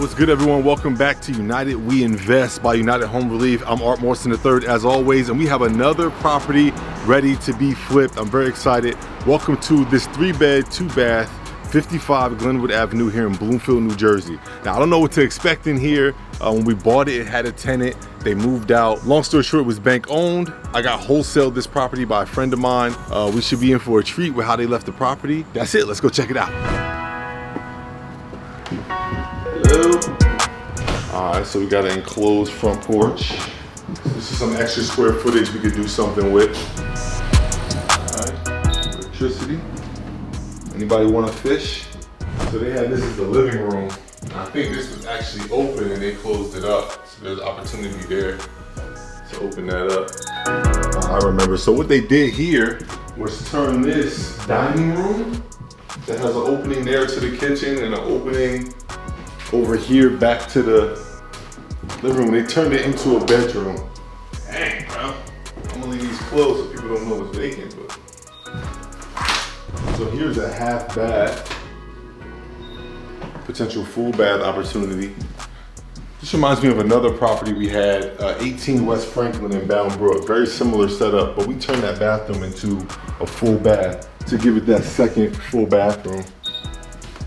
What's good, everyone? Welcome back to United We Invest by United Home Relief. I'm Art Morrison III as always, and we have another property ready to be flipped. I'm very excited. Welcome to this 3-bed, 2-bath, 55 Glenwood Avenue here in Bloomfield, New Jersey. Now, I don't know what to expect in here. When we bought it, it had a tenant. They moved out. Long story short, it was bank owned. I got wholesaled this property by a friend of mine. We should be in for a treat with how they left the property. That's it. Let's go check it out. Hello. All right, so we got an enclosed front porch. This is some extra square footage we could do something with. All right, electricity. Anybody want to fish? So they had this as the living room. I think this was actually open and they closed it up. So there's opportunity there to open that up. I remember, so what they did here was turn this dining room that has an opening there to the kitchen and an opening over here back to the living room. They turned it into a bedroom. Dang, bro. I'm gonna leave these closed so people don't know it's vacant, but. So here's a half bath, potential full bath opportunity. This reminds me of another property we had, 18 West Franklin in Bound Brook. Very similar setup, but we turned that bathroom into a full bath to give it that second full bathroom,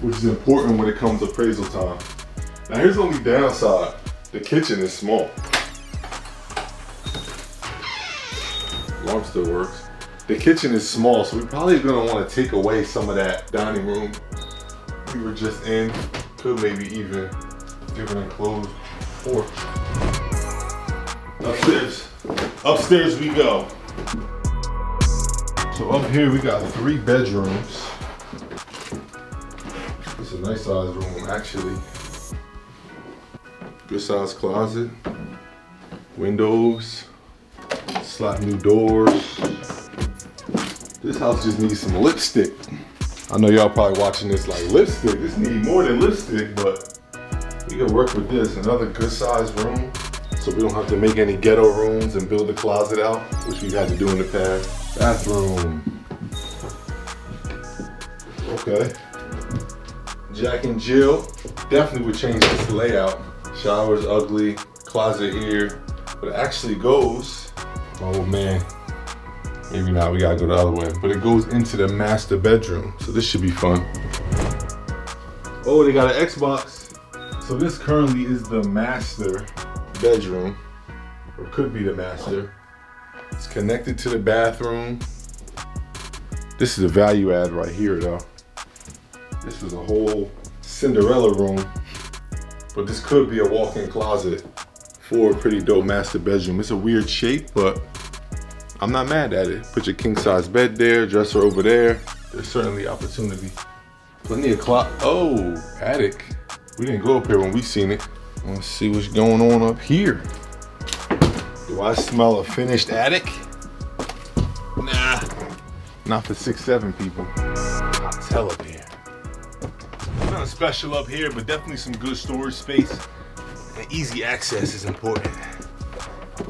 which is important when it comes to appraisal time. Now here's the only downside. The kitchen is small. Alarm still works. The kitchen is small, so we're probably gonna wanna take away some of that dining room we were just in. Could maybe even give an enclosed porch. Upstairs. Upstairs we go. So up here we got 3 bedrooms. It's a nice sized room actually. Good sized closet. Windows. Slot new doors. This house just needs some lipstick. I know y'all probably watching this like, lipstick? This needs more than lipstick, but we can work with this. Another good sized room, so we don't have to make any ghetto rooms and build a closet out, which we've had to do in the past. Bathroom. Okay. Jack and Jill. Definitely would change this layout. Shower's ugly, closet here, but it actually goes, oh man. Maybe not, we gotta go the other way. But it goes into the master bedroom, so this should be fun. Oh, they got an Xbox. So this currently is the master bedroom, or could be the master. It's connected to the bathroom. This is a value add right here though. This was a whole Cinderella room, but this could be a walk-in closet for a pretty dope master bedroom. It's a weird shape, but I'm not mad at it. Put your king size bed there, dresser over there. There's certainly opportunity. Plenty of oh, attic. We didn't go up here when we seen it. Let's see what's going on up here. Do I smell a finished attic? Nah, not for 6-7 people. I'll tell up here. Nothing special up here, but definitely some good storage space. And easy access is important.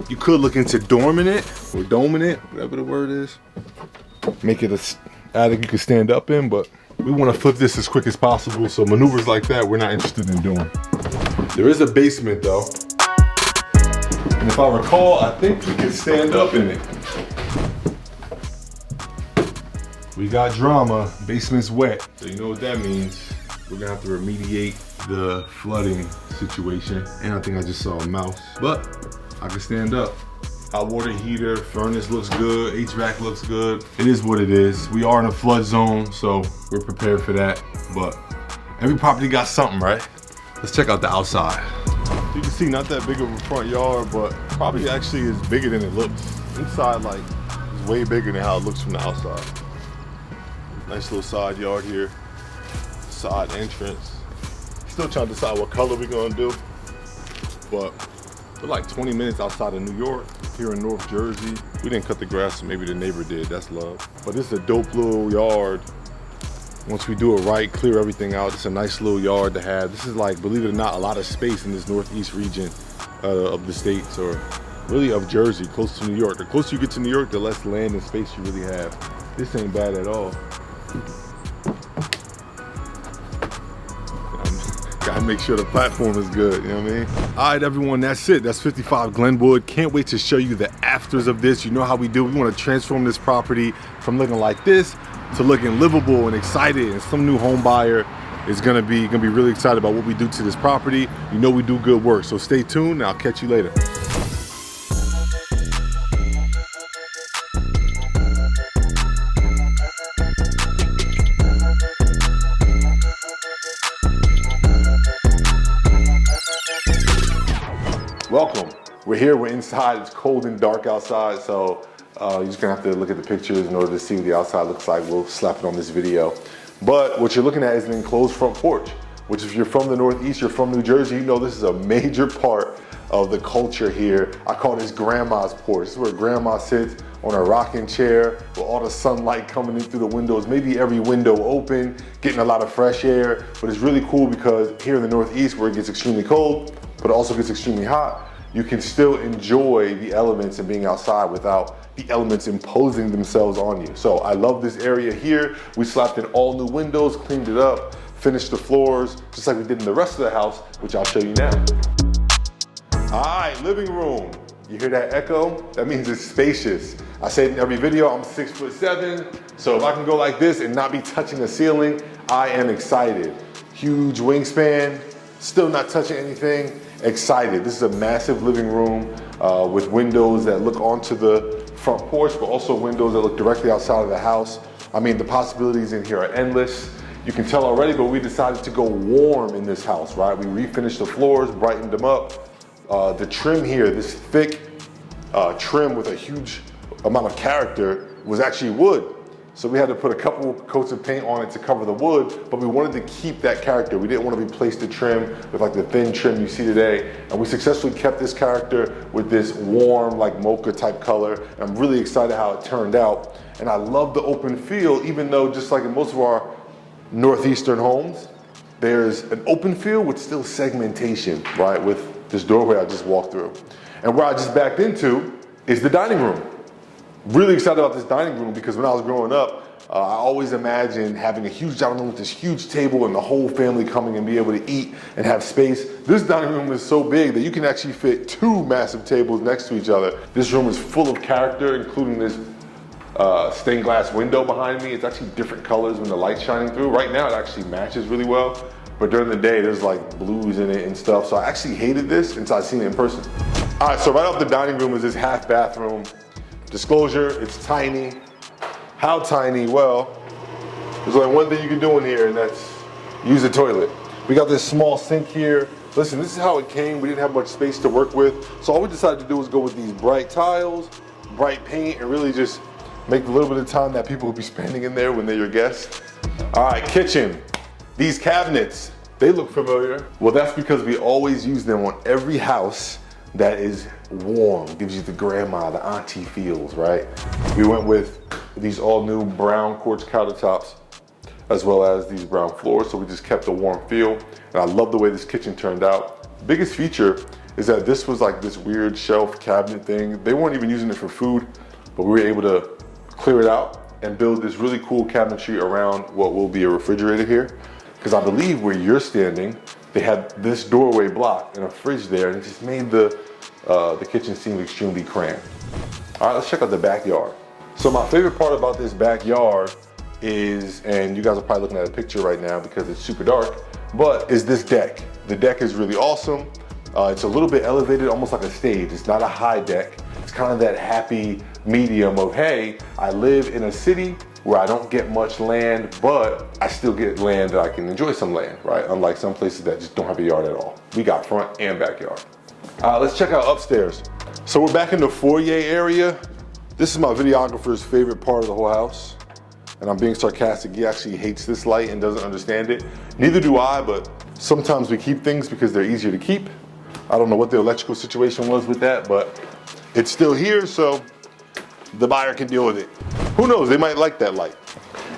You could look into dorming it or doming it, whatever the word is. Make it a attic you can stand up in, but we want to flip this as quick as possible, so maneuvers like that we're not interested in doing. There is a basement though, and if I recall, I think we can stand up in it. We got drama. Basement's wet, so you know what that means. We're gonna have to remediate the flooding situation, and I think I just saw a mouse, but I can stand up. Hot water heater, furnace looks good, HVAC looks good. It is what it is. We are in a flood zone, so we're prepared for that. But every property got something, right? Let's check out the outside. You can see not that big of a front yard, but probably actually is bigger than it looks. Inside, like, is way bigger than how it looks from the outside. Nice little side yard here. Side entrance. Still trying to decide what color we're gonna do, but we're like 20 minutes outside of New York, here in North Jersey. We didn't cut the grass, so maybe the neighbor did, that's love. But this is a dope little yard. Once we do it right, clear everything out, it's a nice little yard to have. This is like, believe it or not, a lot of space in this northeast region of the States, or really of Jersey, close to New York. The closer you get to New York, the less land and space you really have. This ain't bad at all. Got gotta make sure the platform is good, you know what I mean? All right, everyone, that's it. That's 55 Glenwood. Can't wait to show you the afters of this. You know how we do. We wanna transform this property from looking like this to looking livable and excited, and some new home buyer is gonna be really excited about what we do to this property. You know we do good work, so stay tuned and I'll catch you later. Welcome. We're here, we're inside. It's cold and dark outside, so you're just gonna have to look at the pictures in order to see what the outside looks like. We'll slap it on this video. But what you're looking at is an enclosed front porch, which if you're from the Northeast, you're from New Jersey, you know this is a major part of the culture here. I call this grandma's porch. This is where grandma sits on a rocking chair with all the sunlight coming in through the windows, maybe every window open, getting a lot of fresh air. But it's really cool because here in the Northeast, where it gets extremely cold, but it also gets extremely hot, you can still enjoy the elements of being outside without the elements imposing themselves on you. So I love this area here. We slapped in all new windows, cleaned it up, finished the floors, just like we did in the rest of the house, which I'll show you now. All right, living room. You hear that echo? That means it's spacious. I say in every video, I'm 6'7", so if I can go like this and not be touching the ceiling, I am excited. Huge wingspan, still not touching anything, excited. This is a massive living room with windows that look onto the front porch, but also windows that look directly outside of the house. I mean, the possibilities in here are endless. You can tell already, but we decided to go warm in this house, right? We refinished the floors, brightened them up. The trim here, this thick trim with a huge amount of character, was actually wood. So we had to put a couple coats of paint on it to cover the wood, but we wanted to keep that character. We didn't want to replace the trim with like the thin trim you see today. And we successfully kept this character with this warm, like mocha type color. And I'm really excited how it turned out. And I love the open feel, even though just like in most of our Northeastern homes, there's an open feel with still segmentation, right? With this doorway I just walked through. And where I just backed into is the dining room. Really excited about this dining room because when I was growing up, I always imagined having a huge dining room with this huge table and the whole family coming and be able to eat and have space. This dining room is so big that you can actually fit two massive tables next to each other. This room is full of character, including this stained glass window behind me. It's actually different colors when the light's shining through. Right now it actually matches really well, but during the day there's like blues in it and stuff. So I actually hated this until I seen it in person. All right, so right off the dining room is this half bathroom. Disclosure, it's tiny. How tiny? Well, there's only one thing you can do in here, and that's use the toilet. We got this small sink here. Listen, this is how it came. We didn't have much space to work with. So all we decided to do was go with these bright tiles, bright paint, and really just make a little bit of time that people will be spending in there when they're your guests. All right, kitchen. These cabinets, they look familiar. Well, that's because we always use them on every house that is warm, gives you the grandma, the auntie feels, right? We went with these all new brown quartz countertops as well as these brown floors, so we just kept a warm feel. And I love the way this kitchen turned out. Biggest feature is that this was like this weird shelf cabinet thing. They weren't even using it for food, but we were able to clear it out and build this really cool cabinetry around what will be a refrigerator here. Because I believe where you're standing, they had this doorway blocked and a fridge there, and it just made the kitchen seem extremely cramped. All right, let's check out the backyard. So my favorite part about this backyard is, and you guys are probably looking at a picture right now because it's super dark, but is this deck. The deck is really awesome. It's a little bit elevated, almost like a stage. It's not a high deck. It's kind of that happy medium of, hey, I live in a city where I don't get much land, but I still get land that I can enjoy some land, right? Unlike some places that just don't have a yard at all. We got front and backyard. Let's check out upstairs. So we're back in the foyer area. This is my videographer's favorite part of the whole house. And I'm being sarcastic, he actually hates this light and doesn't understand it. Neither do I, but sometimes we keep things because they're easier to keep. I don't know what the electrical situation was with that, but it's still here, so the buyer can deal with it. Who knows, they might like that light.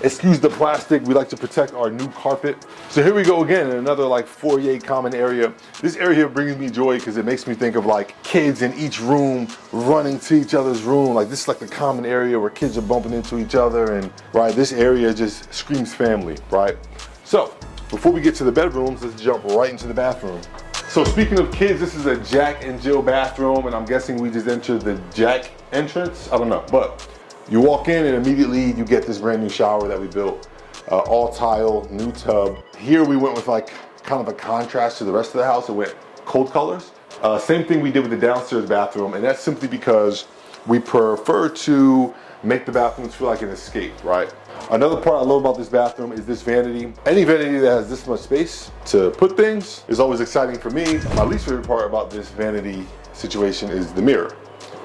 Excuse the plastic, we like to protect our new carpet. So here we go again in another like foyer common area. This area brings me joy because it makes me think of like kids in each room running to each other's room. Like this is like the common area where kids are bumping into each other, and right, this area just screams family, right? So before we get to the bedrooms, let's jump right into the bathroom. So speaking of kids, this is a Jack and Jill bathroom, and I'm guessing we just entered the Jack entrance. I don't know, but you walk in and immediately you get this brand new shower that we built. All tile, new tub. Here we went with like kind of a contrast to the rest of the house. It went cold colors. Same thing we did with the downstairs bathroom, and that's simply because we prefer to make the bathrooms feel like an escape, right? Another part I love about this bathroom is this vanity. Any vanity that has this much space to put things is always exciting for me. My least favorite part about this vanity situation is the mirror,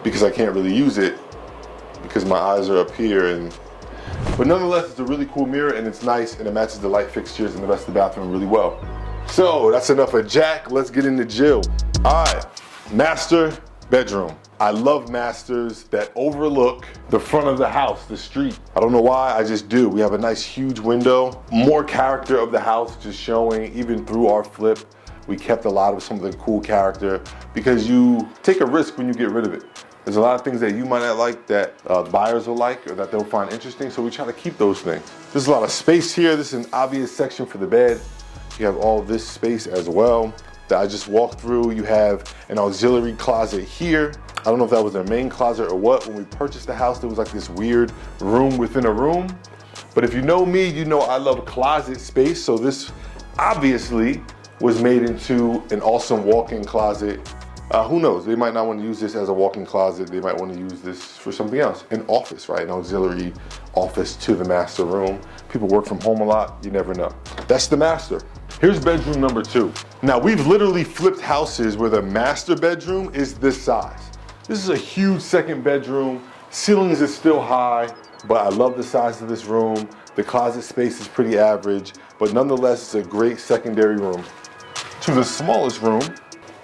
because I can't really use it because my eyes are up here. But nonetheless, it's a really cool mirror, and it's nice, and it matches the light fixtures and the rest of the bathroom really well. So that's enough of Jack. Let's get into Jill. All right, master bedroom. I love masters that overlook the front of the house, the street. I don't know why, I just do. We have a nice huge window. More character of the house just showing, even through our flip. We kept a lot of some of the cool character because you take a risk when you get rid of it. There's a lot of things that you might not like that buyers will like or that they'll find interesting, so we try to keep those things. There's a lot of space here. This is an obvious section for the bed. You have all this space as well that I just walked through. You have an auxiliary closet here. I don't know if that was their main closet or what. When we purchased the house, there was like this weird room within a room. But if you know me, you know I love closet space. So this obviously was made into an awesome walk-in closet. Who knows? They might not want to use this as a walk-in closet. They might want to use this for something else. An office, right? An auxiliary office to the master room. People work from home a lot. You never know. That's the master. Here's bedroom number 2. Now, we've literally flipped houses where the master bedroom is this size. This is a huge second bedroom. Ceilings is still high, but I love the size of this room. The closet space is pretty average, but nonetheless, it's a great secondary room. To the smallest room,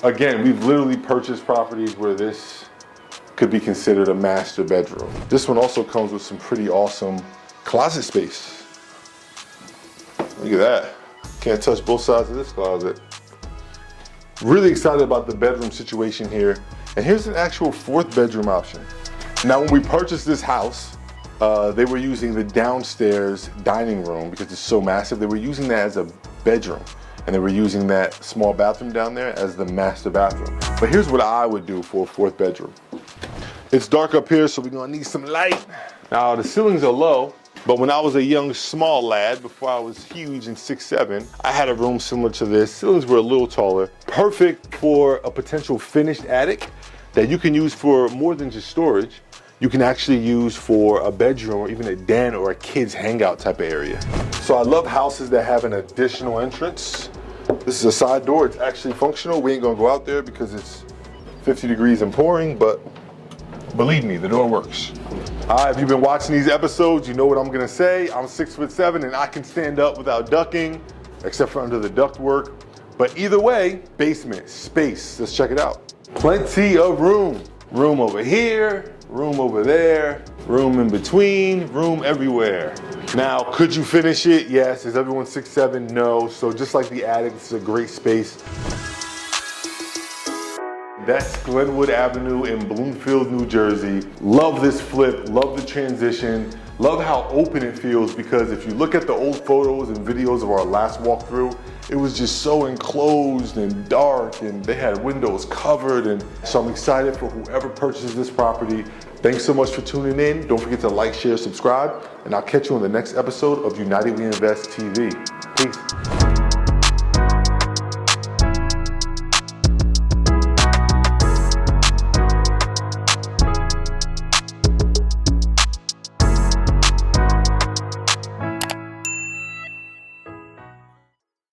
again, we've literally purchased properties where this could be considered a master bedroom. This one also comes with some pretty awesome closet space. Look at that. Can't touch both sides of this closet. Really excited about the bedroom situation here. And here's an actual 4th bedroom option. Now, when we purchased this house, they were using the downstairs dining room because it's so massive. They were using that as a bedroom, and they were using that small bathroom down there as the master bathroom. But here's what I would do for a 4th bedroom. It's dark up here, so we're gonna need some light. Now, the ceilings are low, but when I was a young, small lad, before I was huge and 6'7", I had a room similar to this. Ceilings were a little taller. Perfect for a potential finished attic that you can use for more than just storage. You can actually use for a bedroom or even a den or a kid's hangout type of area. So I love houses that have an additional entrance. This is a side door. It's actually functional. We ain't gonna go out there because it's 50 degrees and pouring, but believe me, the door works. All right, if you've been watching these episodes, you know what I'm gonna say. I'm 6'7" and I can stand up without ducking, except for under the ductwork. But either way, basement, space, let's check it out. Plenty of room. Room over here, room over there, room in between, room everywhere. Now, could you finish it? Yes. Is everyone 6'7"? No. So just like the attic, it's a great space. That's Glenwood Avenue in Bloomfield, New Jersey. Love this flip, love the transition, love how open it feels, because if you look at the old photos and videos of our last walkthrough, it was just so enclosed and dark, and they had windows covered. And so I'm excited for whoever purchases this property. Thanks so much for tuning in. Don't forget to like, share, subscribe, and I'll catch you on the next episode of United We Invest TV. Peace.